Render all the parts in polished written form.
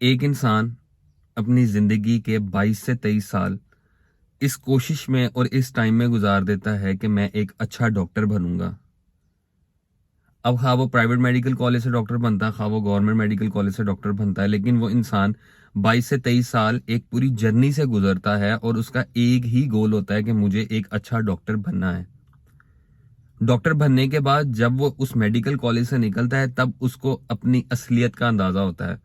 एक इंसान अपनी जिंदगी के 22 से 23 साल इस कोशिश में और इस टाइम में गुजार देता है कि मैं एक अच्छा डॉक्टर बनूंगा। अब खा वो प्राइवेट मेडिकल कॉलेज से डॉक्टर बनता है, खा वो गवर्नमेंट मेडिकल कॉलेज से डॉक्टर बनता है, लेकिन वो इंसान 22 से 23 साल एक पूरी जर्नी से गुजरता है और उसका एक ही गोल होता है कि मुझे एक अच्छा डॉक्टर बनना है। डॉक्टर बनने के बाद जब वो उस मेडिकल कॉलेज से निकलता है तब उसको अपनी असलियत का अंदाजा होता है।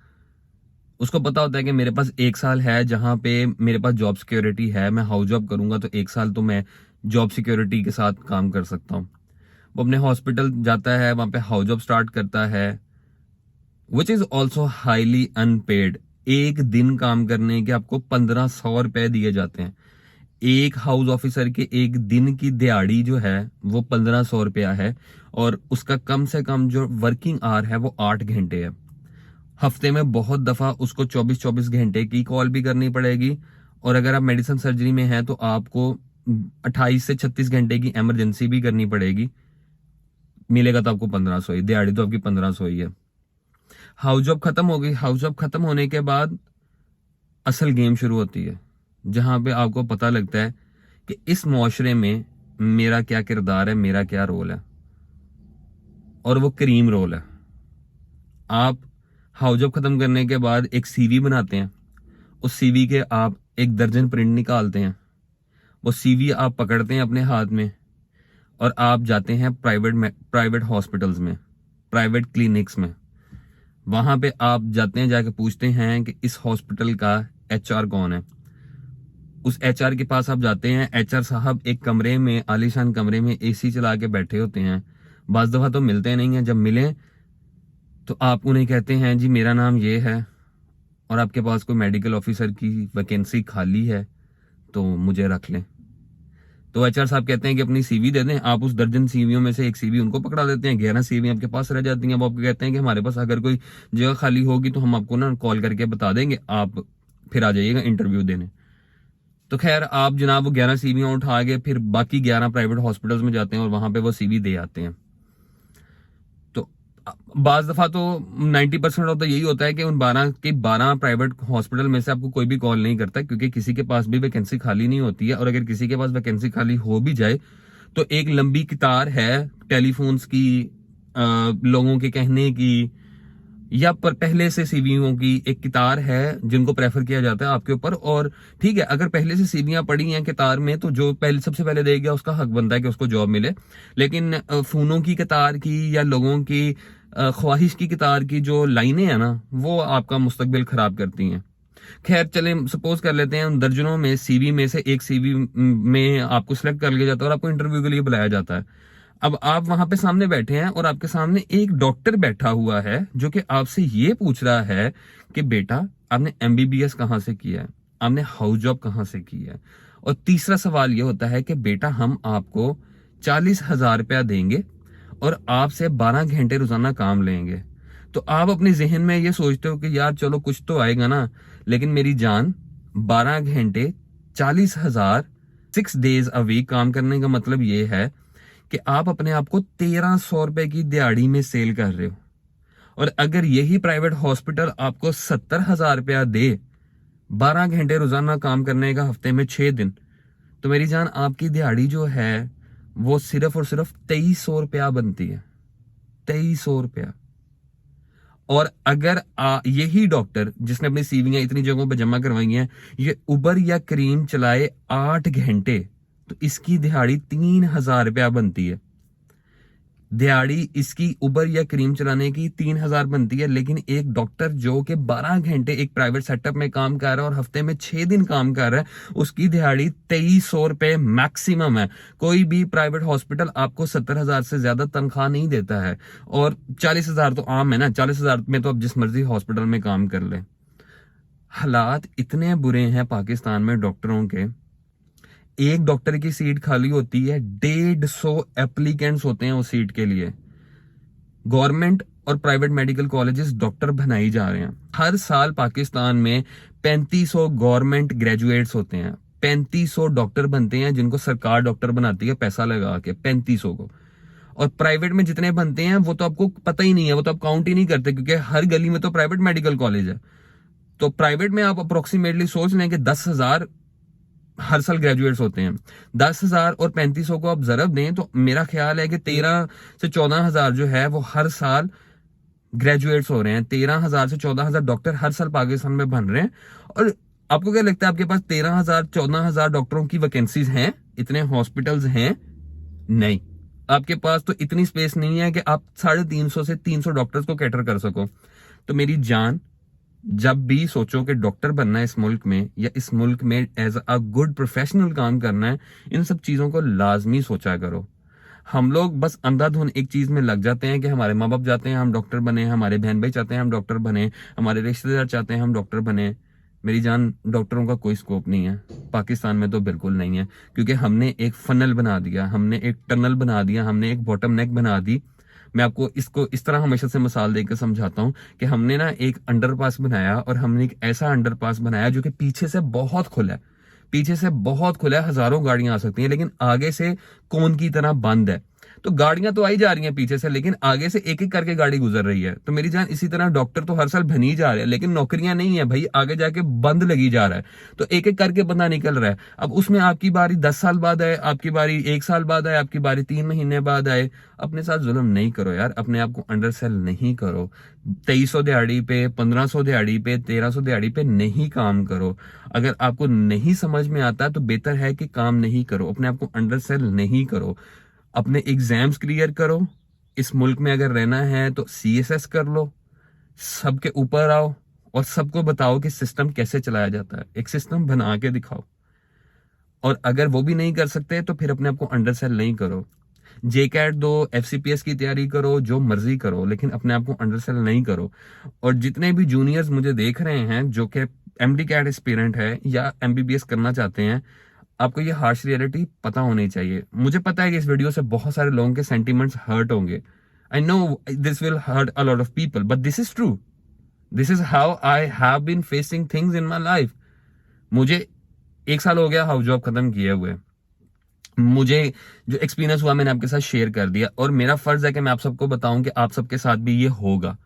उसको पता होता है कि मेरे पास 1 साल है जहां पे मेरे पास जॉब सिक्योरिटी है, मैं हाउस जॉब करूंगा तो 1 साल तो मैं जॉब सिक्योरिटी के साथ काम कर सकता हूँ। वो अपने हॉस्पिटल जाता है, वहां पे हाउस जॉब स्टार्ट करता है, which is also highly unpaid. एक दिन काम करने के आपको 1500 रुपए दिए जाते हैं। एक हाउस ऑफिसर के एक दिन की दिहाड़ी जो है वो 1500 रुपया है, और उसका कम से कम जो वर्किंग आवर है वो 8 घंटे है। हफ्ते में बहुत दफा उसको 24-24 घंटे की कॉल भी करनी पड़ेगी, और अगर आप मेडिसिन सर्जरी में हैं तो आपको 28 से 36 घंटे की इमरजेंसी भी करनी पड़ेगी। मिलेगा तो आपको 1500 ही, दिहाड़ी तो आपकी 1500 ही है। हाउस जॉब खत्म हो गई। हाउस जॉब खत्म होने के बाद असल गेम शुरू होती है, जहां पे आपको पता लगता है कि इस मुआशरे में मेरा क्या किरदार है, मेरा क्या रोल है, और वो करीम रोल है। आप हाउस जॉब खत्म करने के बाद एक सीवी बनाते हैं। उस सीवी के आप 1 दर्जन प्रिंट निकालते हैं। वो सीवी आप पकड़ते हैं अपने हाथ में और आप जाते हैं प्राइवेट हॉस्पिटल्स में, प्राइवेट क्लिनिक्स में। वहां पे आप जाते हैं, जाके पूछते हैं कि इस हॉस्पिटल का एचआर कौन है। उस एचआर के पास आप जाते हैं। एचआर साहब एक कमरे में, आलीशान कमरे में एसी चला के बैठे होते हैं। बाज दफा तो मिलते नहीं है। जब मिले तो आप उन्हें कहते हैं जी मेरा नाम ये है और आपके पास कोई मेडिकल ऑफिसर की वैकेंसी खाली है तो मुझे रख लें। तो एचआर साहब कहते हैं कि अपनी सीवी दे दें। आप उस दर्जन सीवियों में से एक सीवी उनको पकड़ा देते हैं, 11 सीवी आपके पास रह जाती हैं। वो आपको कहते हैं कि हमारे पास अगर कोई जगह खाली होगी तो हम आपको ना कॉल करके बता देंगे, आप फिर आ जाइएगा इंटरव्यू देने। तो खैर आप जनाब वो 11 सीवियां उठा के फिर बाकी 11 प्राइवेट हॉस्पिटल्स में जाते हैं और वहां पे वो सीवी दे आते हैं। तो बाज दफा तो 90% ऑफ तो यही होता है कि उन 12 प्राइवेट हॉस्पिटल में से आपको कोई भी कॉल नहीं करता, क्योंकि किसी के पास भी वैकेंसी खाली नहीं होती है। और अगर किसी के पास वैकेंसी खाली हो भी जाए तो एक लंबी कतार है टेलीफोन्स की, लोगों के कहने की, या पर पहले से सीवीओं की एक कतार है जिनको प्रेफर किया जाता है आपके ऊपर। और ठीक है, अगर पहले से सीवियां पड़ी हैं कतार में तो जो पहले सबसे पहले दे गया उसका हक बनता है कि उसको जॉब मिले। लेकिन फोनों की कतार की या लोगों की ख्वाहिश की कतार की जो लाइनें हैं ना, वो आपका मुस्तकबिल खराब करती हैं। खैर चले, सपोज कर लेते हैं उन दर्जनों में सीवी में से एक सीवी में आपको सिलेक्ट कर लिया जाता है और आपको इंटरव्यू के लिए बुलाया जाता है। अब आप वहां पे सामने बैठे हैं और आपके सामने एक डॉक्टर बैठा हुआ है जो कि आपसे ये पूछ रहा है कि बेटा आपने एमबीबीएस कहाँ से किया है, आपने हाउस जॉब कहाँ से की है। और तीसरा सवाल ये होता है कि बेटा हम आपको 40,000 रुपया देंगे और आपसे 12 घंटे रोजाना काम लेंगे। तो आप अपने जहन में ये सोचते हो कि यार चलो कुछ तो आएगा ना, लेकिन मेरी जान 12 घंटे 40,000 6 डेज अ वीक काम करने का मतलब ये है कि आप अपने आप को 1300 रुपए की दिहाड़ी में सेल कर रहे हो। और अगर यही प्राइवेट हॉस्पिटल आपको 70,000 रुपया दे 12 घंटे रोजाना काम करने का, हफ्ते में 6 दिन, तो मेरी जान आपकी दिहाड़ी जो है वो सिर्फ और सिर्फ 2300 रुपया बनती है। 2300 रुपया। और अगर यही डॉक्टर जिसने अपनी सीवियां इतनी जगहों पर जमा करवाई हैं, ये उबर या क्रीम चलाए 8 घंटे, तो इसकी दिहाड़ी 3,000 रुपया बनती है। दिहाड़ी इसकी उबर या क्रीम चलाने की 3,000 बनती है। लेकिन एक डॉक्टर जो कि 12 घंटे एक प्राइवेट सेटअप में काम कर रहा है और हफ्ते में 6 दिन काम कर रहा है, उसकी दिहाड़ी 2300 रुपए मैक्सिमम है। कोई भी प्राइवेट हॉस्पिटल आपको 70,000 से ज्यादा तनख्वाह नहीं देता है। और 40,000 तो आम है ना, 40,000 में तो आप जिस मर्जी हॉस्पिटल में काम कर ले। हालात इतने बुरे हैं पाकिस्तान में डॉक्टरों के, एक डॉक्टर की सीट खाली होती है, 150 एप्लीकेंट्स होते हैं उस सीट के लिए। गवर्नमेंट और प्राइवेट मेडिकल कॉलेजेस डॉक्टर बनाई जा रहे हैं। हर साल पाकिस्तान में 3500 गवर्नमेंट ग्रेजुएट्स होते हैं। 3500 डॉक्टर बनते हैं जिनको सरकार डॉक्टर बनाती है पैसा लगा के, 3500 को। और प्राइवेट में जितने बनते हैं वो तो आपको पता ही नहीं है, वो तो आप काउंट ही नहीं करते, क्योंकि हर गली में तो प्राइवेट मेडिकल कॉलेज है। तो प्राइवेट में आप अप्रोक्सीमेटली सोच लें कि 10,000 हर साल ग्रेजुएट्स होते हैं। 10,000 और 3500 को आप जरब दें तो मेरा ख्याल है कि 13 से 14,000 जो है वो हर साल ग्रेजुएट्स हो रहे हैं। 13,000 से 14,000 डॉक्टर हर साल पाकिस्तान में बन रहे हैं। और आपको क्या लगता है आपके पास 13,000 14,000 डॉक्टरों की वैकेंसीज हैं? इतने हॉस्पिटल्स हैं? नहीं। आपके पास तो इतनी स्पेस नहीं है कि आप 350 से 300 डॉक्टर्स को कैटर कर सको। तो मेरी जान, जब भी सोचो कि डॉक्टर बनना है इस मुल्क में, या इस मुल्क में एज अ गुड प्रोफेशनल काम करना है, इन सब चीजों को लाजमी सोचा करो। हम लोग बस अंधाधुन एक चीज में लग जाते हैं कि हमारे माँ बाप चाहते हैं हम डॉक्टर बने, हमारे बहन भाई चाहते हैं हम डॉक्टर बने, हमारे रिश्तेदार चाहते हैं हम डॉक्टर बने। मेरी जान, डॉक्टरों का कोई स्कोप नहीं है पाकिस्तान में, तो बिल्कुल नहीं है। क्योंकि हमने एक फनल बना दिया, हमने एक टनल बना दिया, हमने एक बॉटम नेक बना दी। मैं आपको इसको इस तरह हमेशा से मिसाल देकर समझाता हूं कि हमने ना एक अंडरपास बनाया, और हमने एक ऐसा अंडरपास बनाया जो कि पीछे से बहुत खुला है, पीछे से बहुत खुला है, हजारों गाड़ियां आ सकती हैं, लेकिन आगे से कोन की तरह बंद है। तो गाड़ियां तो आई जा रही हैं पीछे से, लेकिन आगे से एक एक करके गाड़ी गुजर रही है। तो मेरी जान, इसी तरह डॉक्टर तो हर साल बन ही जा रहे हैं, लेकिन नौकरियां नहीं है भाई, आगे जाके बंद लगी जा रहा है। तो एक एक करके बंदा निकल रहा है। अब उसमें आपकी बारी 10 साल बाद आए, आपकी बारी 1 साल बाद आए, आपकी बारी 3 महीने बाद आए। अपने साथ जुल्म नहीं करो यार, अपने आप को अंडर सेल नहीं करो। 2300 दिहाड़ी पे, 1500 दिहाड़ी पे, 1300 दिहाड़ी पे नहीं काम करो। अगर आपको नहीं समझ में आता तो बेहतर है कि काम नहीं करो, अपने आप को अंडर सेल नहीं करो। अपने एग्जाम्स क्लियर करो। इस मुल्क में अगर रहना है तो CSS कर लो, सबके ऊपर आओ और सबको बताओ कि सिस्टम कैसे चलाया जाता है। एक सिस्टम बना के दिखाओ। और अगर वो भी नहीं कर सकते तो फिर अपने आप को अंडर सेल नहीं करो। JCAT दो, FCPS की तैयारी करो, जो मर्जी करो, लेकिन अपने आप को अंडर सेल नहीं करो। और जितने भी जूनियर्स मुझे देख रहे हैं जो कि MD कैट एस्पिरेंट है या MBBS करना चाहते हैं, आपको ये हार्श रियलिटी पता होनी चाहिए। मुझे पता है कि इस वीडियो से बहुत सारे लोगों के सेंटिमेंट्स हर्ट होंगे। I know this will hurt a lot of people, but this is true. This is how I have been facing things in my life. मुझे 1 साल हो गया हाउस जॉब खत्म किए हुए। मुझे जो एक्सपीरियंस हुआ मैंने आपके साथ शेयर कर दिया, और मेरा फर्ज है कि मैं आप सबको बताऊं कि आप सबके साथ भी ये होगा।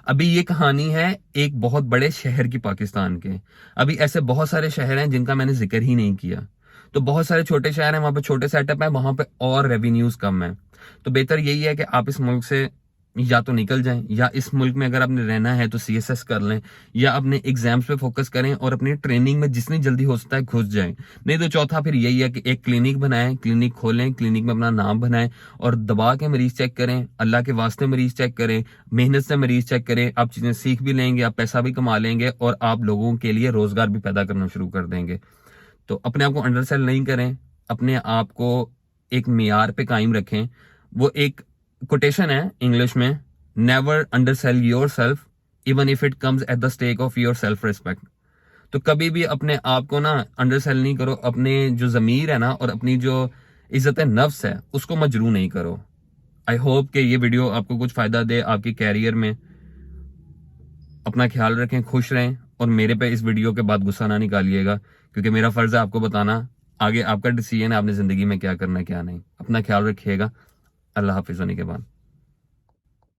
अभी ये कहानी है एक बहुत बड़े शहर की, पाकिस्तान के। अभी ऐसे बहुत सारे शहर हैं जिनका मैंने जिक्र ही नहीं किया। तो बहुत सारे छोटे शहर हैं, वहां पे छोटे सेटअप है, वहां पे और रेवेन्यूज कम है। तो बेहतर यही है कि आप इस मुल्क से या तो निकल जाएं, या इस मुल्क में अगर आपने रहना है तो CSS कर लें, या अपने एग्जाम्स पे फोकस करें और अपनी ट्रेनिंग में जितनी जल्दी हो सकता है घुस जाएं। नहीं तो चौथा फिर यही है कि एक क्लिनिक बनाएं, क्लिनिक खोलें, क्लिनिक में अपना नाम बनाएं और दबा के मरीज चेक करें। अल्लाह के वास्ते मरीज चेक करें, मेहनत से मरीज चेक करें। आप चीजें सीख भी लेंगे, आप पैसा भी कमा लेंगे, और आप लोगों के लिए रोजगार भी पैदा करना शुरू कर देंगे। तो अपने आप को अंडरसेल नहीं करें, अपने आप को एक मियार पे कायम रखें। वो एक कोटेशन है इंग्लिश में, never undersell yourself even if it comes at the stake of your self respect. तो कभी भी अपने आप को ना अंडरसेल नहीं करो। अपने जो जमीर है ना और अपनी जो इज्जत नफ्स है उसको मजरू नहीं करो। आई होप कि ये वीडियो आपको कुछ फायदा दे आपके कैरियर में। अपना ख्याल रखें, खुश रहें, और मेरे पे इस वीडियो के बाद गुस्सा ना निकालिएगा, क्योंकि मेरा फर्ज है आपको बताना। आगे आपका डिसीजन है आपने जिंदगी में क्या करना है क्या नहीं। अपना ख्याल रखिएगा। अल्लाह हाफिज होने के बाद।